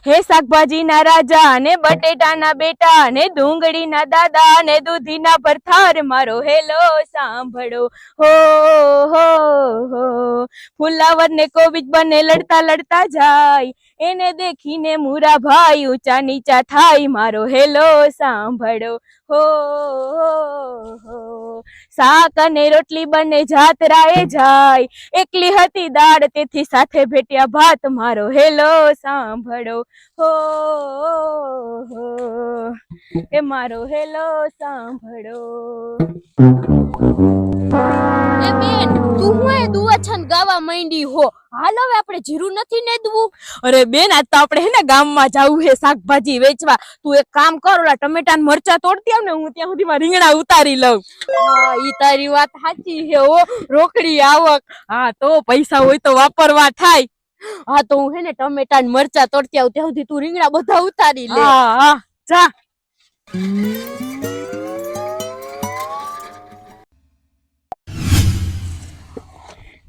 હે શાકભાજીના રાજા ને બટેટાના બેટા ને ડુંગળીના દાદા ને દૂધીના ભરથાર મારો હેલો સાંભળો હો હો હો ફુલાવર ને કોબીજ બને લડતા લડતા જાય એને દેખીને મુરા ભાઈ ઊંચા નીચા થાય મારો હેલો સાંભળો હો હો શાક અને રોટલી બને જાતરાએ જાય એકલી હતી દાળ તેથી સાથે ભેટ્યા ભાત મારો હેલો સાંભળો હો હો એ મારો હેલો સાંભળો. એ બેન તું હું એ દુવાછન ગાવા માંડી હો. હાલ હવે આપણે જીરું નથી નેદવું. અરે બેન આજ તો આપણે હે ને ગામમાં જાવું હે શાકભાજી વેચવા. તું એક કામ કર ઓલા ટમેટા ને મરચા તોડતી આવ ને હું ત્યાં સુધીમાં રીંગણા ઉતારી લઉં. હા ઈ તારી વાત સાચી છે હો. રોકડી આવક. હા તો પૈસા હોય તો વાપરવા થાય. હા તો હું હે ને ટમેટા ને મરચા તોડતી આવ ત્યાં સુધી તું રીંગણા બધા ઉતારી લે. હા હા જા.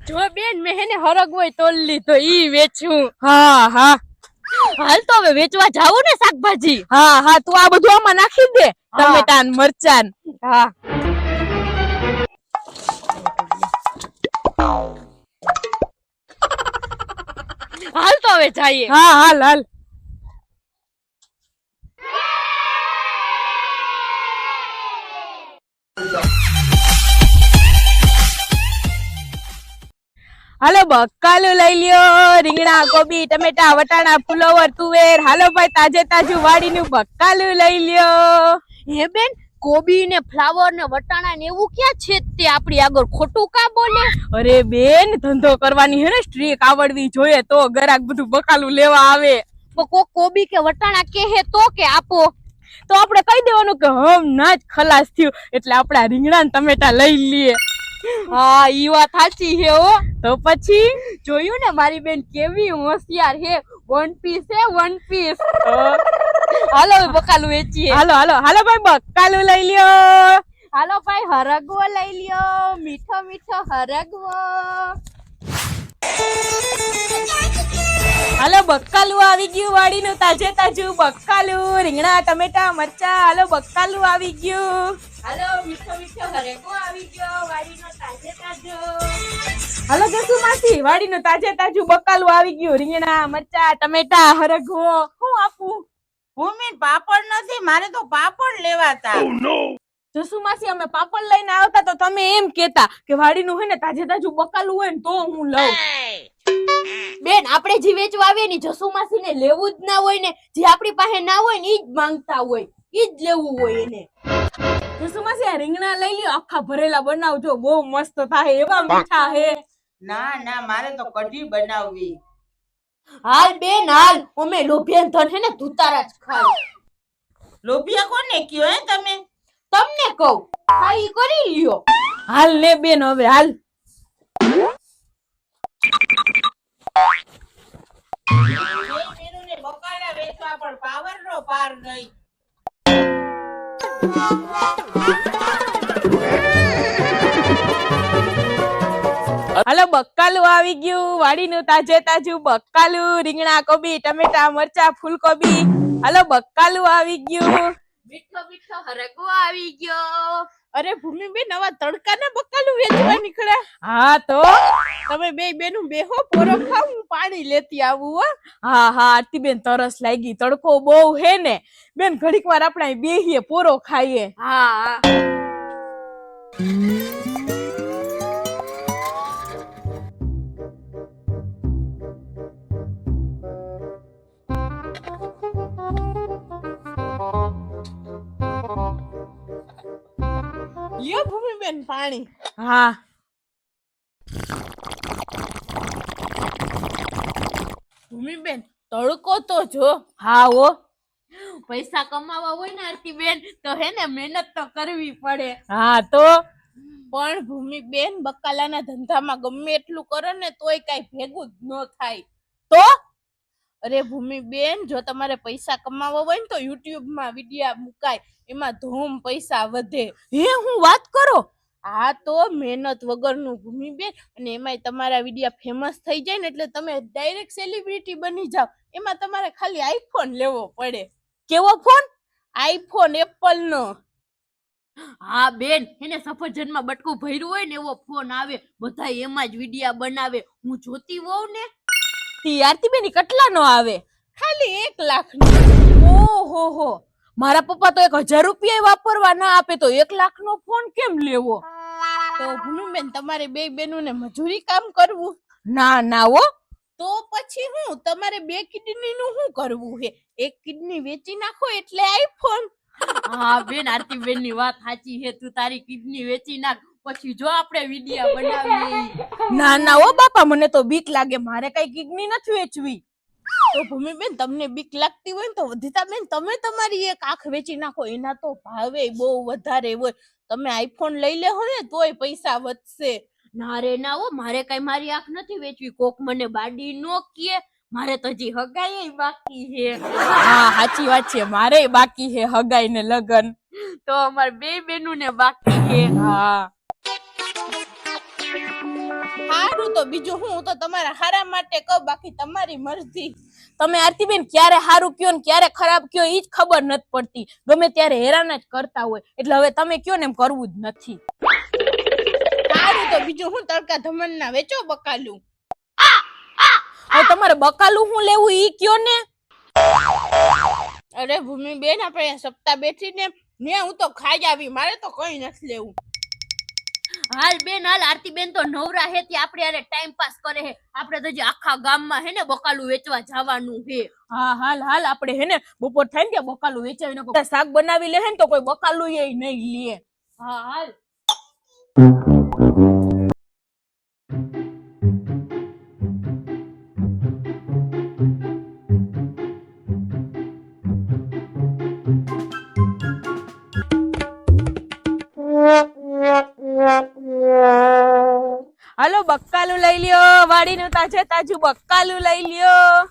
જો બેન મેં હે ને હરગવોય તોલ લીધો ઈ વેચું. હા હા હાલ તો હવે વેચવા જાવું ને શાકભાજી. હા હા તું આ બધું આમાં નાખી દે ટમેટા ને મરચા. હા હાલ તો હવે જઈએ. હા હાલ હાલ. હાલો બકાલું લઈ લ્યો રીંગણા કોબી ટમેટા વટાણા ફુલાવર તુવેર. હાલો ભાઈ તાજે તાજું વાડીનું બકાલું લઈ લ્યો. હે બેન કોબી ને ફ્લાવર ને વટાણા ને એવું ક્યાં છે તે આપડી આગળ ખોટું કા બોલે. અરે બેન ધંધો કરવાની હે ને સ્ટ્રીક આવડવી જોઈએ તો ગરાક બધું બકાલું લેવા આવે. કોક કોબી કે વટાણા કે હે તો કે આપો. તો આપણે કહી દેવાનું કે હમ ના જ ખલાસ થયું એટલે આપડા રીંગણા ને ટમેટા લઈ લઈએ. હા ઈ વાત સાચી હે હો. તો પછી જોયું ને મારી બેન કેવી હોશિયાર હે. વન પીસ હે વન પીસ. હાલો બકાલું વેચીએ. હાલો હાલો હાલો ભાઈ બકાલું લઈ લ્યો. હાલો ભાઈ હરગવો લઈ લ્યો. મીઠો મીઠો હરગવો. હાલો બકાલું આવી ગયું વાડીનું તાજે તાજું બકાલું રીંગણા ટમેટા મરચા. હાલો બકાલું આવી ગયું. હાલો મીઠો મીઠો હરગવો આવી ગયો વાડીનો તાજે તાજો. હાલો જસુ માસી વાડીનું તાજે તાજું બકાલું આવી ગયું રીંગણા મરચા ટમેટા હરગવો. શું આપું? ભૂમિ પાપડ નથી મારે તો પાપડ લેવાતા. જસુ માસી અમે પાપડ લઈને આવતા તો તમે એમ કેતા કે વાડીનું હોય ને તાજે તાજું બકાલું હોય ને તો હું લઉં. બેન આપણે જે વેચવા આવીએ ને જસુમાસી ને લેવું જ ના હોય ને જે આપણી પાસે ના હોય ને ઈ જ માંગતા હોય ઈ જ લેવું હોય એને. જસુ માસી આ રીંગણા લઈ લ્યો આખા ભરેલા બનાવજો બહુ મસ્ત થાય એવા મીઠા હે. ના ના મારે તો કઢી બનાવવી. હાલ બેન હાલ અમે લોભિયાન ધન હે ને ધુતારા જ ખાય. લોભિયા કોને કયો હે તમે? તમને કહું હા ઈ કરી લ્યો. હાલ ને બેન હવે હાલ. બકાલા વેચવા પણ પાવર નો પાર નહીં. હાલો બકાલું આવી ગયું વાડીનું તાજે તાજું બકાલું રીંગણા કોબી ટમેટા મરચા ફૂલકોબી. હાલો બકાલું આવી ગયું. મીઠો મીઠો હરગવો આવી ગયો. અરે ભૂમિબેન આવા તડકાના બકાલું વેચવા નીકળ્યા. હા તો તમે બે બેનું બેહો પોરો ખાવ હું પાણી લેતી આવું હો. હા હા આરતી બેન તરસ લાગી તડકો બહુ હે ને બેન ઘડીક વાર આપણે બેહીએ પોરો ખાઈએ. હા લ્યો ભૂમિબેન પાણી. હા ભૂમિબેન તડકો તો જો. હા હો પૈસા કમાવા હોય ને આરતી બેન તો હે ને મહેનત તો કરવી પડે. હા તો પણ ભૂમિબેન બકાલાના ધંધામાં ગમે એટલું કરે ને તોય કઈ ભેગું જ ન થાય. તો અરે ભૂમિબેન જો તમારે પૈસા કમાવા હોય ને તો YouTube માં વિડિયા મુકાય એમાં ધૂમ પૈસા વધે. હે હું વાત કરો આ તો મહેનત વગરનું ભૂમિબેન, અને એમાંય તમારા વિડિયા ફેમસ થઈ જાય ને એટલે તમે ડાયરેક્ટ સેલિબ્રિટી બની જાવ. એમાં તમારે ખાલી આઈફોન લેવો પડે. કેવો ફોન? આઈફોન એપલ નો. હા બેન, એને સફરજનમાં બટકું ભર્યું હોય ને એવો ફોન આવે, બધા એમાં જ વિડિયા બનાવે. હું જોતી હોઉં ને. તી આરતીબેન ઈ કેટલાનો આવે? ખાલી 1 લાખનો. ઓહો હો, મારા પપ્પા તો 1000 રૂપિયા વાપરવા ના આપે તો 1 લાખનો ફોન કેમ લેવો? તો ભૂમિબેન તમારે બે બેનોને મજૂરી કામ કરવું? ના ના હો. તો પછી હું તમારે 2 કિડની નું શું કરવું છે? 1 કિડની વેચી નાખો એટલે આઈફોન. હા બેન, આરતી બેન ની વાત સાચી છે. તું તારી કિડની વેચી નાખ, પછી જો આપણે વિડિયા બનાવીએ. ના ના હો બાપા, મને તો બીક લાગે, મારે કઈ કિડની નથી વેચવી. તો ભૂમિબેન તમને બીક લાગતી હોય ને તો વધીતાબેન તમે તમારી એક આંખ વેચી નાખો, એના તો ભાવે બહુ વધારે હોય. તમે આઈફોન લઈ લેહો ને તોય પૈસા વધશે. ના રે ના હો, મારે કઈ મારી આંખ નથી વેચવી. કોક મને બાડી નો કહે, મારે તો હજી હગાઈ બાકી છે. હા સાચી વાત છે, મારે બાકી છે હગાઈ ને લગન. તો અમાર બે બેનું ને બાકી છે. હા સારું, તો બીજું હું તો તમારા હારા માટે કહું, બાકી તમારી મરજી. તમે આરતીબેન ક્યારે સારું કયો ને ક્યારે ખરાબ કયો ઈ જ ખબર નથી પડતી. ગમે ત્યારે હેરાન જ કરતા હોય, એટલે હવે તમે કયો ને એમ કરવું જ નથી. સારું, તો બીજું હું તડકા ધમન ના વેચો બકાલું. હવે તમારે બકાલું હું લેવું ઈ કયો ને. અરે ભૂમિબેન, આપણે સપ્તાહ બેઠી ને હું તો ખાઈ આવી, મારે તો કઈ નથી લેવું. હાલ બેન હાલ, આરતી બેન તો નવરા હે ત્યાં આપણે યારે ટાઈમ પાસ કરે હે. આપણે તો જે આખા ગામમાં હે ને બકાલું વેચવા જવાનું હે. હા હાલ હાલ, આપણે હે ને બપોર થાય ને ત્યાં બકાલું વેચાવી નાખો. શાક બનાવી લે ને તો કોઈ બકાલું એ નહીં લે. હા હાલ. હાલો બકાલું લઈ લ્યો, વાડીનું તાજે તાજું બકાલું લઈ લ્યો.